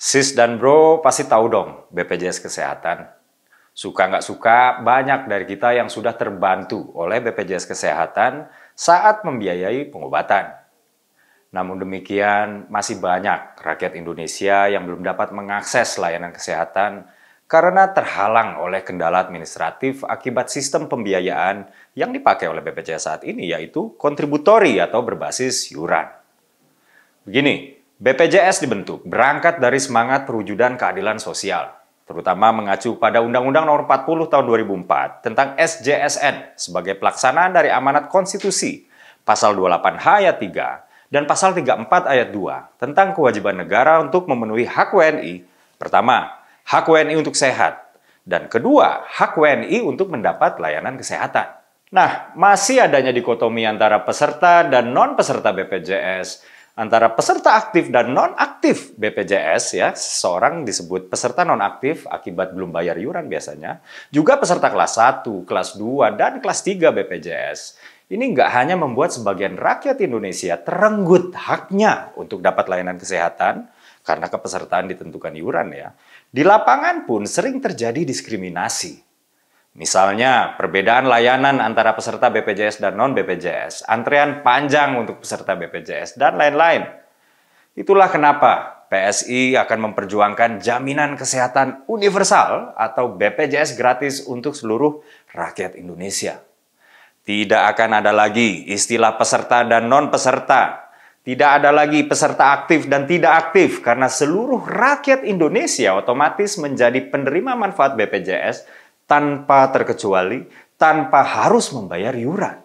Sis dan bro pasti tahu dong BPJS Kesehatan. Suka nggak suka, banyak dari kita yang sudah terbantu oleh BPJS Kesehatan saat membiayai pengobatan. Namun demikian, masih banyak rakyat Indonesia yang belum dapat mengakses layanan kesehatan karena terhalang oleh kendala administratif akibat sistem pembiayaan yang dipakai oleh BPJS saat ini, yaitu kontributori atau berbasis iuran. Begini, BPJS dibentuk berangkat dari semangat perwujudan keadilan sosial, terutama mengacu pada Undang-Undang Nomor 40 Tahun 2004 tentang SJSN sebagai pelaksanaan dari amanat konstitusi, Pasal 28H ayat 3 dan Pasal 34 ayat 2 tentang kewajiban negara untuk memenuhi hak WNI. Pertama, hak WNI untuk sehat, dan kedua, hak WNI untuk mendapat layanan kesehatan. Nah, masih adanya dikotomi antara peserta dan non-peserta BPJS, antara peserta aktif dan non-aktif BPJS, ya, seseorang disebut peserta non-aktif akibat belum bayar iuran biasanya, juga peserta kelas 1, kelas 2, dan kelas 3 BPJS. Ini nggak hanya membuat sebagian rakyat Indonesia terenggut haknya untuk dapat layanan kesehatan, karena kepesertaan ditentukan iuran ya. Di lapangan pun sering terjadi diskriminasi. Misalnya, perbedaan layanan antara peserta BPJS dan non-BPJS, antrean panjang untuk peserta BPJS, dan lain-lain. Itulah kenapa PSI akan memperjuangkan jaminan kesehatan universal atau BPJS gratis untuk seluruh rakyat Indonesia. Tidak akan ada lagi istilah peserta dan non-peserta. Tidak ada lagi peserta aktif dan tidak aktif karena seluruh rakyat Indonesia otomatis menjadi penerima manfaat BPJS tanpa terkecuali, tanpa harus membayar iuran.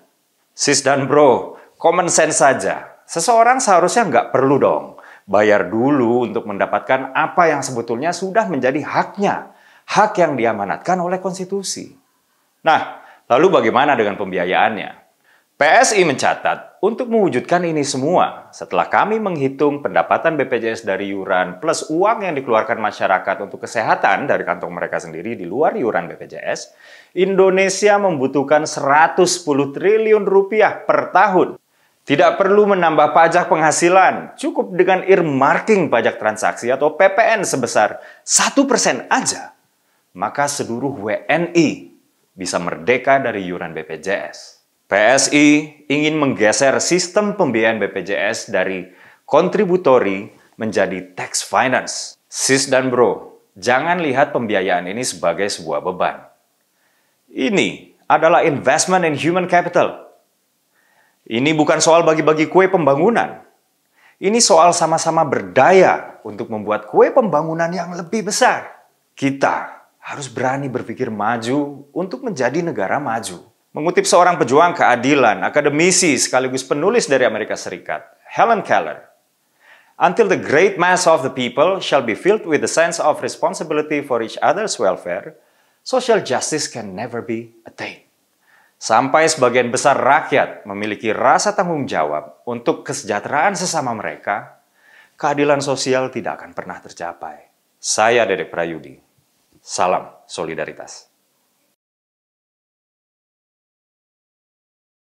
Sis dan bro, common sense saja. Seseorang seharusnya nggak perlu dong bayar dulu untuk mendapatkan apa yang sebetulnya sudah menjadi haknya. Hak yang diamanatkan oleh konstitusi. Nah, lalu bagaimana dengan pembiayaannya? PSI mencatat, untuk mewujudkan ini semua, setelah kami menghitung pendapatan BPJS dari iuran plus uang yang dikeluarkan masyarakat untuk kesehatan dari kantong mereka sendiri di luar iuran BPJS, Indonesia membutuhkan 110 triliun rupiah per tahun. Tidak perlu menambah pajak penghasilan, cukup dengan earmarking pajak transaksi atau PPN sebesar 1% aja, maka seluruh WNI bisa merdeka dari iuran BPJS. PSI ingin menggeser sistem pembiayaan BPJS dari kontributori menjadi tax finance. Sis dan bro, jangan lihat pembiayaan ini sebagai sebuah beban. Ini adalah investment in human capital. Ini bukan soal bagi-bagi kue pembangunan. Ini soal sama-sama berdaya untuk membuat kue pembangunan yang lebih besar. Kita harus berani berpikir maju untuk menjadi negara maju. Mengutip seorang pejuang keadilan, akademisi sekaligus penulis dari Amerika Serikat, Helen Keller, "Until the great mass of the people shall be filled with the sense of responsibility for each other's welfare, social justice can never be attained." Sampai sebagian besar rakyat memiliki rasa tanggung jawab untuk kesejahteraan sesama mereka, keadilan sosial tidak akan pernah tercapai. Saya Dedek Prayudi. Salam solidaritas.